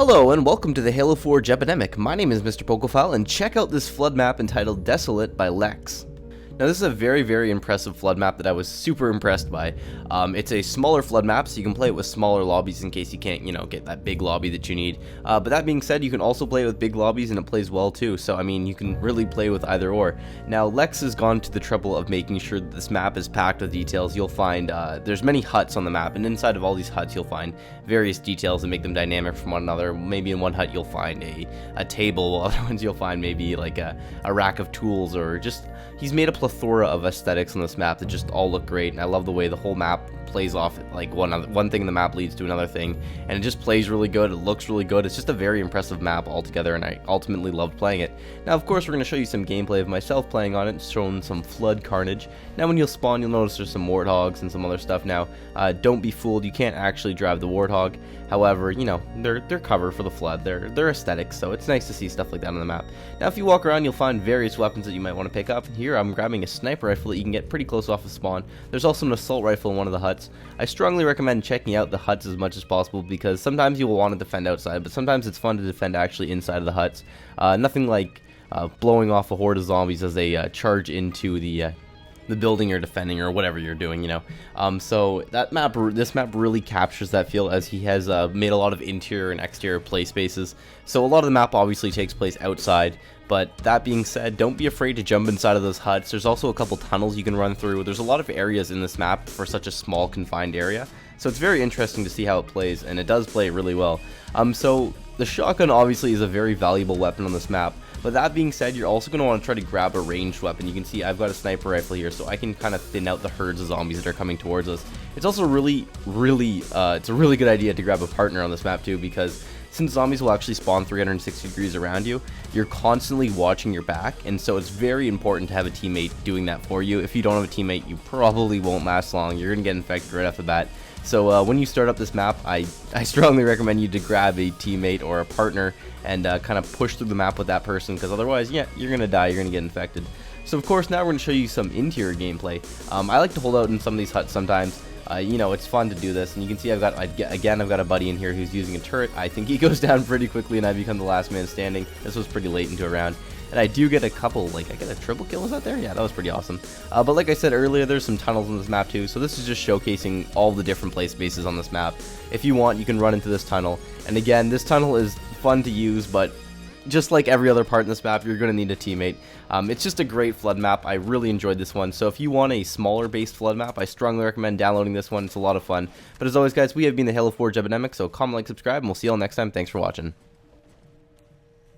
Hello and welcome to the Halo 4 Epidemic. My name is Mr Pokephile and check out this flood map entitled Desolate by Lex. Now this is a very impressive flood map that I was super impressed by. It's a smaller flood map, so you can play it with smaller lobbies in case you can't, get that big lobby that you need. But that being said, you can also play it with big lobbies and it plays well too, so I mean, you can really play with either or. Now Lex has gone to the trouble of making sure that this map is packed with details. You'll find there's many huts on the map, and inside of all these huts you'll find various details that make them dynamic from one another. Maybe in one hut you'll find a table, while other ones you'll find maybe like a rack of tools, or just he's made a plethora of aesthetics on this map that just all look great, and I love the way the whole map plays off. Like one thing in the map leads to another thing, and it just plays really good. It looks really good. It's just a very impressive map altogether, and I ultimately loved playing it. Now of course we're going to show you some gameplay of myself playing on it, showing some flood carnage. Now when you'll spawn, you'll notice there's some warthogs and some other stuff. Now don't be fooled, you can't actually drive the warthog. However, they're cover for the flood. They're aesthetics, so it's nice to see stuff like that on the map. Now if you walk around, you'll find various weapons that you might want to pick up. Here I'm grabbing a sniper rifle that you can get pretty close off of spawn. There's also an assault rifle in one of the huts. I strongly recommend checking out the huts as much as possible, because sometimes you will want to defend outside, but sometimes it's fun to defend actually inside of the huts. Nothing like blowing off a horde of zombies as they charge into the building you're defending or whatever you're doing, so this map really captures that feel, as he has made a lot of interior and exterior play spaces. So a lot of the map obviously takes place outside, but that being said, don't be afraid to jump inside of those huts. There's also a couple tunnels you can run through. There's a lot of areas in this map for such a small confined area, so it's very interesting to see how it plays, and it does play really well. So the shotgun obviously is a very valuable weapon on this map. But that being said, you're also going to want to try to grab a ranged weapon. You can see I've got a sniper rifle here, so I can kind of thin out the herds of zombies that are coming towards us. It's also it's a really good idea to grab a partner on this map too, because since zombies will actually spawn 360 degrees around you, you're constantly watching your back, and so it's very important to have a teammate doing that for you. If you don't have a teammate, you probably won't last long. You're going to get infected right off the bat. So when you start up this map, I strongly recommend you to grab a teammate or a partner and kind of push through the map with that person, because otherwise, yeah, you're going to die, you're going to get infected. So of course, now we're going to show you some interior gameplay. I like to hold out in some of these huts sometimes. It's fun to do this, and you can see I've got a buddy in here who's using a turret. I think he goes down pretty quickly, and I become the last man standing. This was pretty late into a round. And I do get a couple, I get a triple kill, is that there? Yeah, that was pretty awesome. But like I said earlier, there's some tunnels on this map too, so this is just showcasing all the different play spaces on this map. If you want, you can run into this tunnel. And again, this tunnel is fun to use, but just like every other part in this map, you're going to need a teammate. It's just a great flood map. I really enjoyed this one. So if you want a smaller based flood map, I strongly recommend downloading this one. It's a lot of fun. But as always, guys, we have been the Halo 4 Epidemic, so comment, like, subscribe, and we'll see you all next time. Thanks for watching.